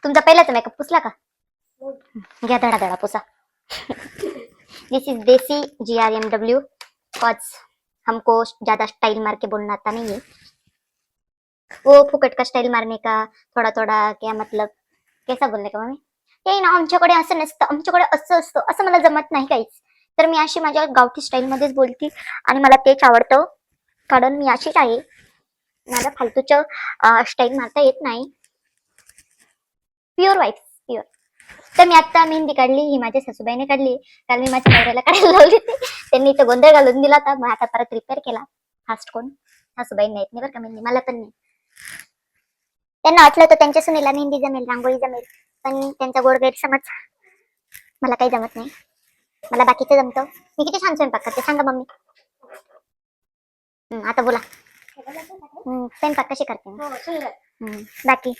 तुमचा पहिलाच मेकअप पुसला का? घ्या धडा धडा पुसा. दिस इज देसी GRMW कॉज हमको ज्यादा स्टाइल मार के बोलना आता नहीं है. वो फुकट का स्टाइल मारने का थोडा थोडा क्या मतलब कैसा बोलणे का मम्मी? ते ना आमच्याकडे असं नसतं, आमच्याकडे असं असतं, असं मला जमत नाही काहीच. तर मी अशी माझ्या गावठी स्टाईल मध्येच बोलती आणि मला तेच आवडतं, कारण मी अशीच आहे. मला फालतूच्या स्टाईल मारता येत नाही. Pure wife pure. तर मी आता मेहंदी काढली, ही माझ्या सासूबाईने काढली. काल मी माझ्या नवऱ्याला काढायला लावली होती, त्यांनी इथं गोंधळ घालून दिला होता. मग आता परत रिपेअर केला. फास्ट कोण सासूबाईंना येत नाही बरं का मेहंदी, मला पण नाही. त्यांना वाटलं तर त्यांच्या सुनेला मेहंदी जमेल, रांगोळी जमेल, पण त्यांचा गोड गैरसमज. मला काही जमत नाही, मला बाकीचं जमतं. मी किती छान स्वयंपाक करते सांगा मम्मी. आता बोला. स्वयंपाक कशी करते बाकी